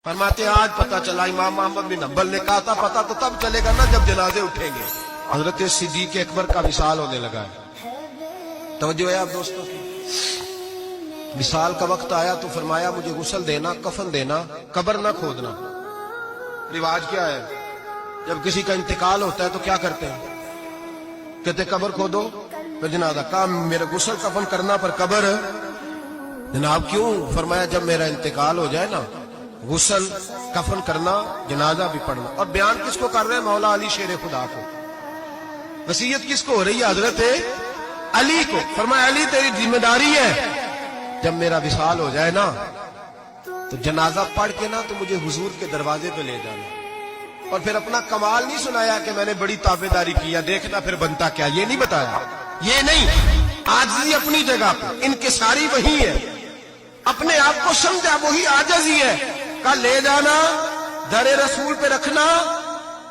फरमाते आज पता चला इमाम मोहम्मद बिन हंबल ने कहा था पता तो तब चलेगा ना जब जनाजे उठेंगे। हजरत सिद्दीक अकबर का विसाल होने लगा है। तवज्जो है आप दोस्तों की। विसाल का वक्त आया तो फरमाया मुझे गुस्ल देना, कफन देना, कब्र ना खोदना। रिवाज क्या है, जब किसी का इंतकाल होता है तो क्या करते हैं, कहते कब्र खोदो फिर जनाजा। कहा मेरा गुस्ल कफन करना पर कब्र। जनाब क्यों? फरमाया जब मेरा इंतकाल हो जाए ना, गुस्ल कफन करना, जनाजा भी पढ़ना। और बयान किसको कर रहे हैं? मौला अली शेर खुदा को। वसीयत किसको हो रही है? हजरत अली को। फरमाया अली तेरी जिम्मेदारी है, जब मेरा विसाल हो जाए ना तो जनाजा पढ़ के ना तो मुझे हुजूर के दरवाजे पे ले जाना। और फिर अपना कमाल नहीं सुनाया कि मैंने बड़ी ताबेदारी किया, देखना फिर बनता क्या, ये नहीं बताया। ये नहीं, आजिज़ी अपनी जगह पे, इनके सारी वही है। अपने आप को समझा वही आजिज़ी है। का ले जाना, दरे रसूल पे रखना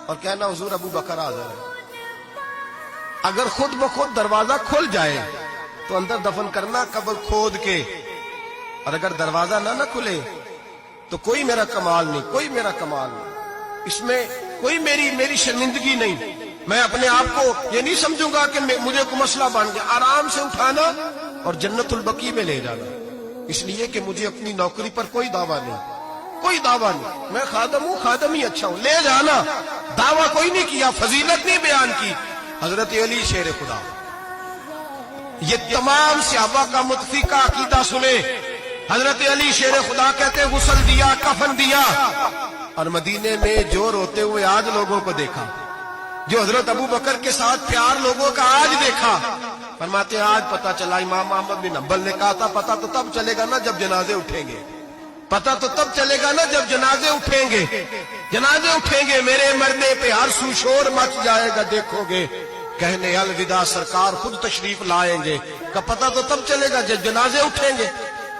और कहना हुजूर अबू बकर हाज़िर है। अगर खुद ब खुद दरवाजा खुल जाए तो अंदर दफन करना कब्र खोद के। और अगर दरवाजा ना खुले तो कोई मेरा कमाल नहीं, कोई मेरा कमाल नहीं, इसमें कोई मेरी शर्मिंदगी नहीं। मैं अपने आप को ये नहीं समझूंगा कि मुझे कोई मसला बन गया। आराम से उठाना और जन्नतुल बकी में ले जाना। इसलिए कि मुझे अपनी नौकरी पर कोई दावा नहीं, कोई दावा नहीं। मैं खादम हूं, खादम ही अच्छा हूं। ले जाना, दावा कोई नहीं किया, फजीलत नहीं बयान की। हजरत अली शेर खुदा। ये तमाम सहाबा का मुतफिका अकीदा सुने। हजरत अली शेर खुदा कहते गुस्ल दिया, कफन दिया। और मदीने में जो रोते हुए आज लोगों को देखा, जो हजरत अबू बकर के साथ प्यार लोगों का आज देखा। फरमाते आज पता चला इमाम मोहम्मद बिन हंबल ने कहा था पता तो तब चलेगा ना जब जनाजे उठेंगे। पता तो तब चलेगा ना जब जनाजे उठेंगे। जनाजे उठेंगे, मेरे मरने पे हर सू शोर मच जाएगा, देखोगे। कहने अलविदा सरकार खुद तशरीफ लाएंगे। का पता तो तब चलेगा जब जनाजे उठेंगे।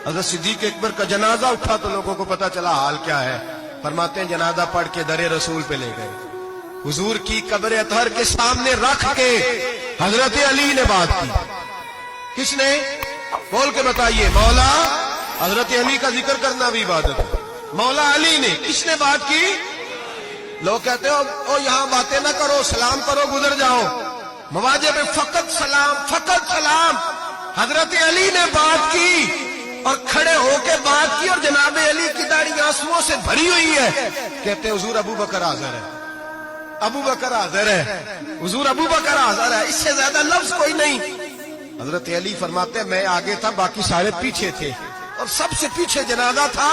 हज़रत सिद्दीक अकबर का जनाजा उठा तो लोगों को पता चला हाल क्या है। फरमाते हैं जनाजा पढ़ के दरे रसूल पे ले गए। हुजूर की कब्र अतहर के सामने रख के हजरत अली ने बात की। किसने? बोल के बताइए। मौला हजरत अली का जिक्र करना भी इबादत है। मौला अली ने। किसने बात की? लोग कहते हो ओ यहां बातें ना करो, सलाम करो, गुजर जाओ। मवाजे पे फकत सलाम, फकत सलाम। हजरत अली ने बात की और खड़े होके बात की। और जनाब अली की दाढ़ी आंसुओं से भरी हुई है। कहते हुजूर अबू बकर हाज़िर है, अबू बकर हाज़िर है, हुजूर अबू बकर हाज़िर है। इससे ज्यादा लफ्ज कोई नहीं। हजरत अली फरमाते मैं आगे था, बाकी सारे पीछे थे और सबसे पीछे जनाजा था।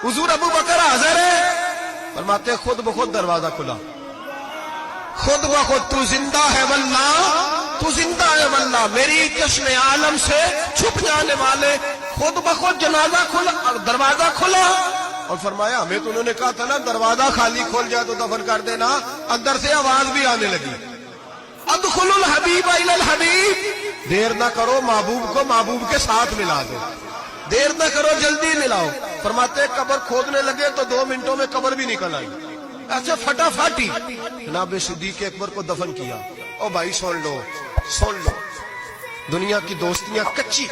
हुजूर अबू बकर हाज़िर है। फरमाते खुद ब खुद दरवाजा खुला। खुद ब खुद तू जिंदा है वल्लाह, तू जिंदा है वल्लाह। मेरी चश्मे आलम से छुप जाने वाले। खुद ब खुद जनाजा खुला और दरवाजा खुला। और फरमाया हमें तो उन्होंने कहा था ना दरवाजा खाली खोल जाए तो दफन कर देना। अंदर से आवाज भी आने लगी, अदखुलुल हबीब इलल हबीब। देर ना करो, महबूब को महबूब के साथ मिला दो। देर न करो, जल्दी मिलाओ। फरमाते कब्र खोदने लगे तो 2 मिनटों में कब्र भी निकल आई। ऐसे फटाफटी जनाब सिद्दीक अकबर को दफन किया। ओ भाई सुन लो, सुन लो, दुनिया की दोस्तियां कच्ची,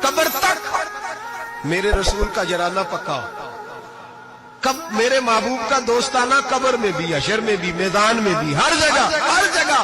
कब्र तक मेरे रसूल का जराना पक्का। कब मेरे महबूब का दोस्ताना कब्र में भी, हशर में भी, मैदान में भी, हर जगह, हर जगह।